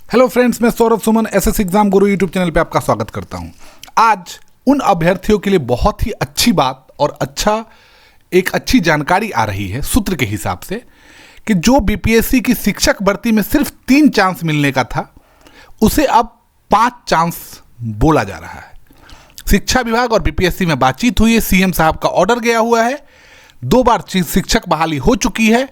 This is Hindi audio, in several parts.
हेलो फ्रेंड्स, मैं सौरभ सुमन एसएस एग्जाम गुरु यूट्यूब चैनल पे आपका स्वागत करता हूं। आज उन अभ्यर्थियों के लिए बहुत ही अच्छी बात और एक अच्छी जानकारी आ रही है सूत्र के हिसाब से कि जो बीपीएससी की शिक्षक भर्ती में सिर्फ 3 चांस मिलने का था उसे अब 5 चांस बोला जा रहा है। शिक्षा विभाग और बीपीएससी में बातचीत हुई है, सीएम साहब का ऑर्डर गया हुआ है, 2 बार शिक्षक बहाली हो चुकी है,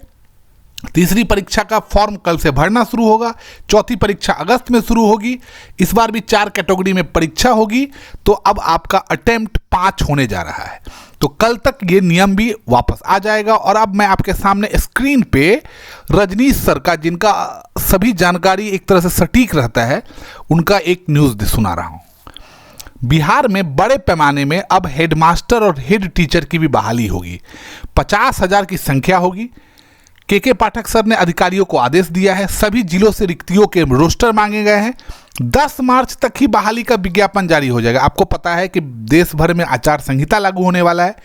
तीसरी परीक्षा का फॉर्म कल से भरना शुरू होगा, चौथी परीक्षा अगस्त में शुरू होगी, इस बार भी 4 कैटेगरी में परीक्षा होगी। तो अब आपका अटेम्प्ट 5 होने जा रहा है। तो कल तक ये नियम भी वापस आ जाएगा। और अब मैं आपके सामने स्क्रीन पे रजनीश सर का, जिनका सभी जानकारी एक तरह से सटीक रहता है, उनका एक न्यूज़ सुना रहा हूँ। बिहार में बड़े पैमाने में अब हेडमास्टर और हेड टीचर की भी बहाली होगी। 50,000 की संख्या होगी। के पाठक सर ने अधिकारियों को आदेश दिया है, सभी जिलों से रिक्तियों के रोस्टर मांगे गए हैं। 10 मार्च तक ही बहाली का विज्ञापन जारी हो जाएगा। आपको पता है कि देश भर में आचार संहिता लागू होने वाला है,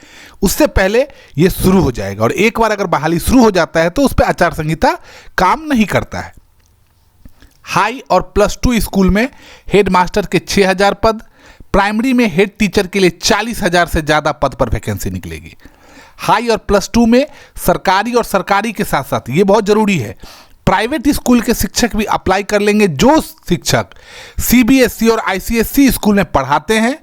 उससे पहले ये शुरू हो जाएगा। और एक बार अगर बहाली शुरू हो जाता है तो उस पर आचार संहिता काम नहीं करता है। हाई और +2 स्कूल में हेड मास्टर के 6,000 पद, प्राइमरी में हेड टीचर के लिए 40,000 से ज़्यादा पद पर वैकेंसी निकलेगी। हाई और +2 में सरकारी और सरकारी के साथ साथ ये बहुत ज़रूरी है, प्राइवेट स्कूल के शिक्षक भी अप्लाई कर लेंगे। जो शिक्षक सीबीएसई और आईसीएसई स्कूल में पढ़ाते हैं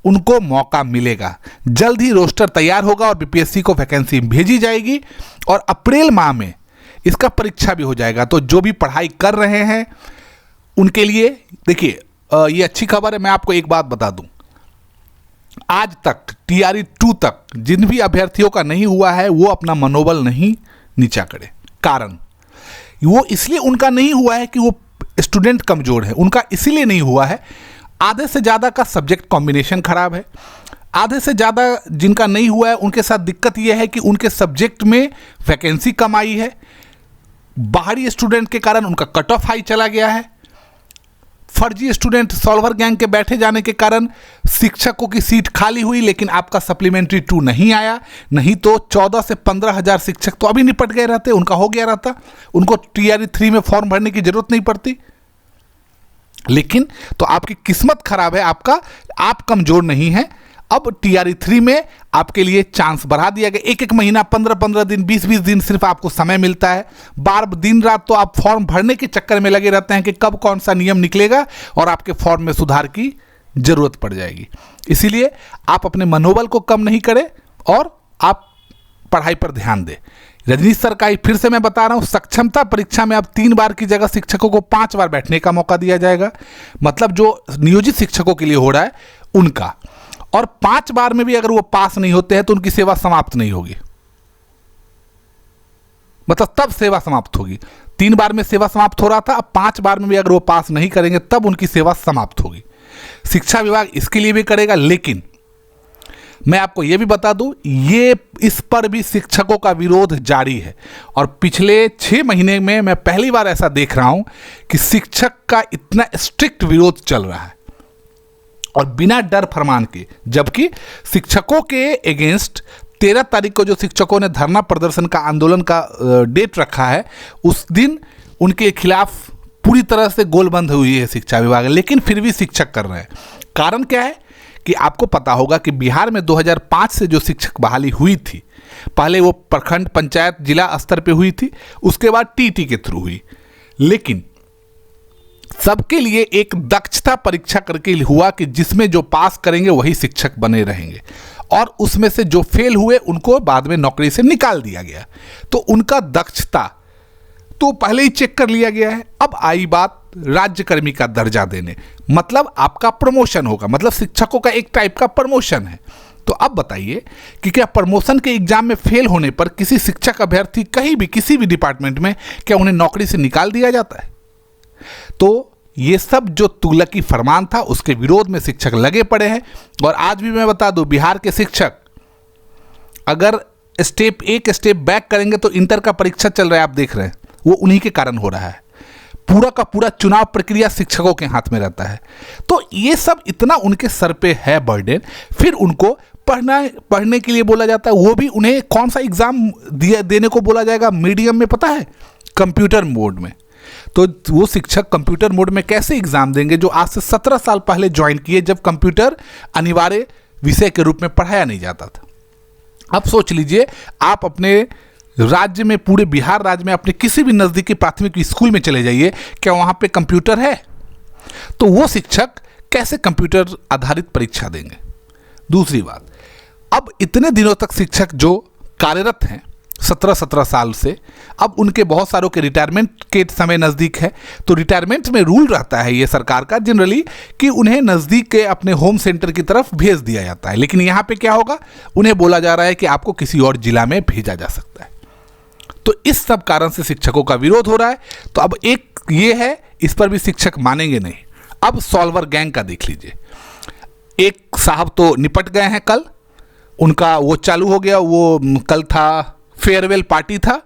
उनको मौका मिलेगा। जल्द ही रोस्टर तैयार होगा और बीपीएससी को वैकेंसी भेजी जाएगी और अप्रैल माह में इसका परीक्षा भी हो जाएगा। तो जो भी पढ़ाई कर रहे हैं उनके लिए देखिए, ये अच्छी खबर है। मैं आपको एक बात बता दूं, आज तक TRE 2 तक जिन भी अभ्यर्थियों का नहीं हुआ है वो अपना मनोबल नहीं नीचा करे। कारण वो इसलिए उनका नहीं हुआ है कि वो स्टूडेंट कमज़ोर है, उनका इसीलिए नहीं हुआ है, आधे से ज़्यादा का सब्जेक्ट कॉम्बिनेशन खराब है। आधे से ज़्यादा जिनका नहीं हुआ है उनके साथ दिक्कत यह है कि उनके सब्जेक्ट में वैकेंसी कम आई है, बाहरी स्टूडेंट के कारण उनका कट ऑफ हाई चला गया है, फर्जी स्टूडेंट सॉल्वर गैंग के बैठे जाने के कारण शिक्षकों की सीट खाली हुई, लेकिन आपका सप्लीमेंट्री 2 नहीं आया। नहीं तो 14 से 15,000 शिक्षक तो अभी निपट गए रहते, उनका हो गया रहता, उनको TRE 3 में फॉर्म भरने की जरूरत नहीं पड़ती। लेकिन तो आपकी किस्मत खराब है, आप कमजोर नहीं हैं। अब TRE 3 में आपके लिए चांस बढ़ा दिया गया। एक महीना, 15 दिन, 20 दिन सिर्फ आपको समय मिलता है। दिन रात तो आप फॉर्म भरने के चक्कर में लगे रहते हैं कि कब कौन सा नियम निकलेगा और आपके फॉर्म में सुधार की जरूरत पड़ जाएगी। इसीलिए आप अपने मनोबल को कम नहीं करें और आप पढ़ाई पर ध्यान दें। रजनीश सर का फिर से मैं बता रहा हूँ, सक्षमता परीक्षा में अब 3 बार की जगह शिक्षकों को 5 बार बैठने का मौका दिया जाएगा। मतलब जो नियोजित शिक्षकों के लिए हो रहा है उनका। और 5 बार में भी अगर वो पास नहीं होते हैं तो उनकी सेवा समाप्त नहीं होगी, मतलब तब सेवा समाप्त होगी। 3 बार में सेवा समाप्त हो रहा था, अब 5 बार में भी अगर वो पास नहीं करेंगे तब उनकी सेवा समाप्त होगी। शिक्षा विभाग इसके लिए भी करेगा। लेकिन मैं आपको यह भी बता दूं, इस पर भी शिक्षकों का विरोध जारी है। और पिछले 6 महीने में मैं पहली बार ऐसा देख रहा हूं कि शिक्षक का इतना स्ट्रिक्ट विरोध चल रहा है और बिना डर फरमान के। जबकि शिक्षकों के अगेंस्ट 13 तारीख को जो शिक्षकों ने धरना प्रदर्शन का, आंदोलन का डेट रखा है, उस दिन उनके खिलाफ पूरी तरह से गोलबंद हुई है शिक्षा विभाग। लेकिन फिर भी शिक्षक कर रहे हैं। कारण क्या है कि आपको पता होगा कि बिहार में 2005 से जो शिक्षक बहाली हुई थी, पहले वो प्रखंड, पंचायत, जिला स्तर पे हुई थी, उसके बाद TT के थ्रू हुई। लेकिन सबके लिए एक दक्षता परीक्षा करके हुआ कि जिसमें जो पास करेंगे वही शिक्षक बने रहेंगे, और उसमें से जो फेल हुए उनको बाद में नौकरी से निकाल दिया गया। तो उनका दक्षता तो पहले ही चेक कर लिया गया है। अब आई बात राज्यकर्मी का दर्जा देने, मतलब आपका प्रमोशन होगा, मतलब शिक्षकों का एक टाइप का प्रमोशन है। तो अब बताइए कि क्या प्रमोशन के एग्जाम में फेल होने पर किसी शिक्षक अभ्यर्थी कहीं भी, किसी भी डिपार्टमेंट में, क्या उन्हें नौकरी से निकाल दिया जाता है? तो ये सब जो तुगलकी फरमान था उसके विरोध में शिक्षक लगे पड़े हैं। और आज भी मैं बता दूं, बिहार के शिक्षक अगर एक स्टेप बैक करेंगे तो इंटर का परीक्षा चल रहा है, आप देख रहे हैं, वो उन्हीं के कारण हो रहा है। पूरा का पूरा चुनाव प्रक्रिया शिक्षकों के हाथ में रहता है। तो ये सब इतना उनके सर पे है बर्डन, फिर उनको पढ़ने के लिए बोला जाता है। वो भी उन्हें कौन सा एग्जाम देने को बोला जाएगा मीडियम में, पता है? कंप्यूटर मोड में। तो वो शिक्षक कंप्यूटर मोड में कैसे एग्जाम देंगे जो आज से 17 साल पहले ज्वाइन किए, जब कंप्यूटर अनिवार्य विषय के रूप में पढ़ाया नहीं जाता था। अब सोच लीजिए, आप अपने राज्य में, पूरे बिहार राज्य में अपने किसी भी नज़दीकी प्राथमिक स्कूल में चले जाइए, क्या वहाँ पे कंप्यूटर है? तो वो शिक्षक कैसे कंप्यूटर आधारित परीक्षा देंगे? दूसरी बात, अब इतने दिनों तक शिक्षक जो कार्यरत हैं 17 साल से, अब उनके बहुत सारों के रिटायरमेंट के समय नज़दीक है, तो रिटायरमेंट में रूल रहता है ये सरकार का जनरली कि उन्हें नज़दीक के अपने होम सेंटर की तरफ भेज दिया जाता है। लेकिन यहाँ पे क्या होगा, उन्हें बोला जा रहा है कि आपको किसी और जिला में भेजा जा सकता है। तो इस सब कारण से शिक्षकों का विरोध हो रहा है। तो अब एक ये है, इस पर भी शिक्षक मानेंगे नहीं। अब सॉल्वर गैंग का देख लीजिए, एक साहब तो निपट गए हैं, कल उनका वो चालू हो गया। वो कल था, फेयरवेल पार्टी था,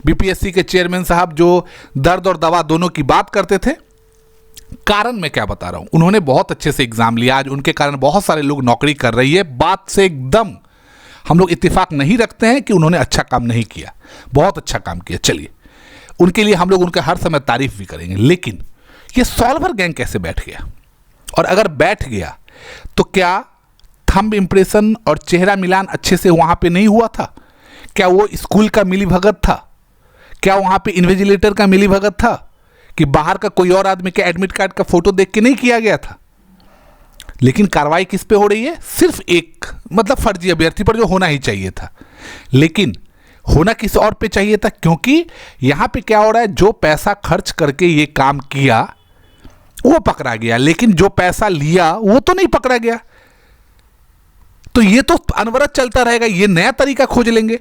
बीपीएससी के चेयरमैन साहब जो दर्द और दवा दोनों की बात करते थे। कारण मैं क्या बता रहा हूं, उन्होंने बहुत अच्छे से एग्जाम लिया, आज उनके कारण बहुत सारे लोग नौकरी कर रही है। बात से एकदम हम लोग इत्तेफाक नहीं रखते हैं कि उन्होंने अच्छा काम नहीं किया, बहुत अच्छा काम किया। चलिए, उनके लिए हम लोग उनका हर समय तारीफ भी करेंगे। लेकिन ये सॉल्वर गैंग कैसे बैठ गया? और अगर बैठ गया तो क्या थंब इंप्रेशन और चेहरा मिलान अच्छे से वहां पे नहीं हुआ था? क्या वो स्कूल का मिलीभगत था? क्या वहां पे इन्विजिलेटर का मिलीभगत था कि बाहर का कोई और आदमी के एडमिट कार्ड का फोटो देख के नहीं किया गया था? लेकिन कार्रवाई किस पे हो रही है? सिर्फ एक, मतलब फर्जी अभ्यर्थी पर, जो होना ही चाहिए था। लेकिन होना किस और पे चाहिए था? क्योंकि यहां पे क्या हो रहा है, जो पैसा खर्च करके ये काम किया वो पकड़ा गया, लेकिन जो पैसा लिया वो तो नहीं पकड़ा गया। तो ये तो अनवरत चलता रहेगा। ये नया तरीका खोज लेंगे,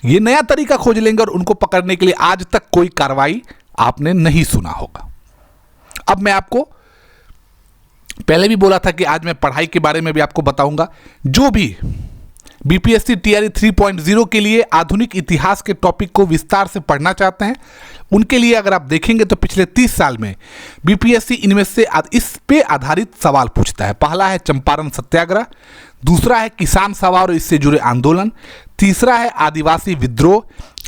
ये नया तरीका खोज लेंगे, और उनको पकड़ने के लिए आज तक कोई कार्रवाई आपने नहीं सुना होगा। अब मैं आपको पहले भी बोला था कि आज मैं पढ़ाई के बारे में भी आपको बताऊंगा। जो भी बीपीएससी टीआरई 3.0 के लिए आधुनिक इतिहास के टॉपिक को विस्तार से पढ़ना चाहते हैं, उनके लिए अगर आप देखेंगे तो पिछले 30 साल में बीपीएससी इनमें से इस पे आधारित सवाल पूछता है। पहला है चंपारण सत्याग्रह, दूसरा है किसान सभा और इससे जुड़े आंदोलन, तीसरा है आदिवासी विद्रोह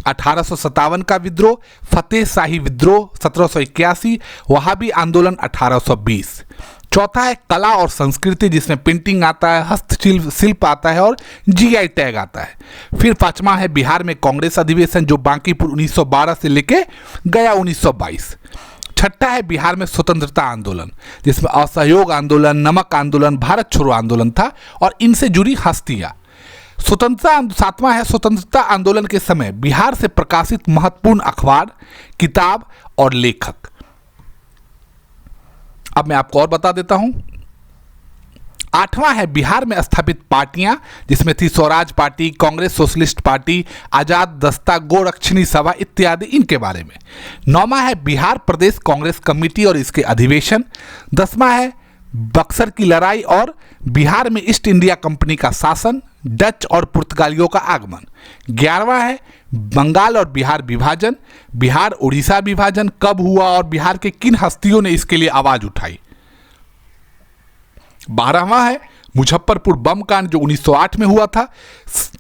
1857 का विद्रोह, फतेह शाही विद्रोह 1781, वहाबी आंदोलन 1820, चौथा है कला और संस्कृति जिसमें पेंटिंग आता है, हस्तशिल्प आता है और जीआई टैग आता है। फिर पांचवा है बिहार में कांग्रेस अधिवेशन जो बांकीपुर 1912 से लेके गया 1922। छठा है बिहार में स्वतंत्रता आंदोलन जिसमें असहयोग आंदोलन, नमक आंदोलन, भारत छोड़ो आंदोलन था और इनसे जुड़ी हस्तियां। सातवां है स्वतंत्रता आंदोलन के समय बिहार से प्रकाशित महत्वपूर्ण अखबार, किताब और लेखक। अब मैं आपको और बता देता हूं। आठवां है बिहार में स्थापित पार्टियां जिसमें थी स्वराज पार्टी, कांग्रेस सोशलिस्ट पार्टी, आजाद दस्ता, गोरक्षणी सभा इत्यादि, इनके बारे में। नौवां है बिहार प्रदेश कांग्रेस कमेटी और इसके अधिवेशन। 10वां है बक्सर की लड़ाई और बिहार में ईस्ट इंडिया कंपनी का शासन, डच और पुर्तगालियों का आगमन। 11वां है बंगाल और बिहार विभाजन, बिहार उड़ीसा विभाजन कब हुआ और बिहार के किन हस्तियों ने इसके लिए आवाज उठाई। 12वां है मुजफ्फरपुर बम कांड जो 1908 में हुआ था।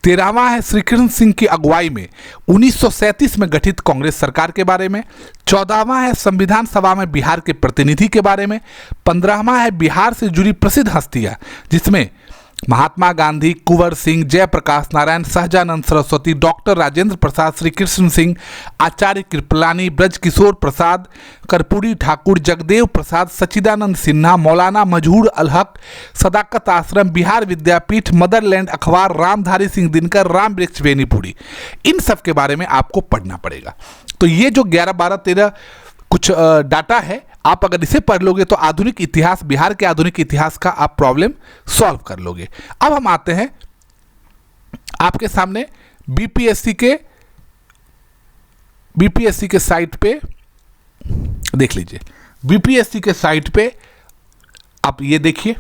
13वां है श्री कृष्ण सिंह की अगुवाई में 1937 में गठित कांग्रेस सरकार के बारे में। 14वां है संविधान सभा में बिहार के प्रतिनिधि के बारे में। 15वां है बिहार से जुड़ी प्रसिद्ध हस्तियां जिसमें महात्मा गांधी, कुंवर सिंह, जयप्रकाश नारायण, सहजानंद सरस्वती, डॉक्टर राजेंद्र प्रसाद, श्री कृष्ण सिंह, आचार्य कृपलानी, ब्रजकिशोर प्रसाद, कर्पूरी ठाकुर, जगदेव प्रसाद, सच्चिदानंद सिन्हा, मौलाना मजहूर अल हक, सदाकत आश्रम, बिहार विद्यापीठ, मदरलैंड अखबार, रामधारी सिंह दिनकर, राम वृक्ष बेनीपुरी, इन सब के बारे में आपको पढ़ना पड़ेगा। तो ये जो 11, 12, 13 कुछ डाटा है, आप अगर इसे पढ़ लोगे तो आधुनिक इतिहास, बिहार के आधुनिक इतिहास का आप प्रॉब्लम सॉल्व कर लोगे। अब हम आते हैं आपके सामने बीपीएससी के साइट पे, देख लीजिए बीपीएससी के साइट पे आप ये देखिए,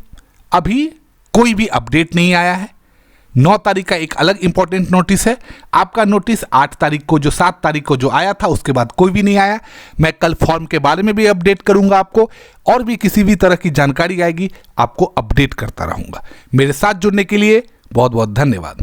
अभी कोई भी अपडेट नहीं आया है। 9 तारीख का एक अलग इंपॉर्टेंट नोटिस है, आपका नोटिस 8 तारीख को, जो 7 तारीख को जो आया था उसके बाद कोई भी नहीं आया। मैं कल फॉर्म के बारे में भी अपडेट करूंगा आपको, और भी किसी भी तरह की जानकारी आएगी आपको अपडेट करता रहूंगा। मेरे साथ जुड़ने के लिए बहुत बहुत धन्यवाद।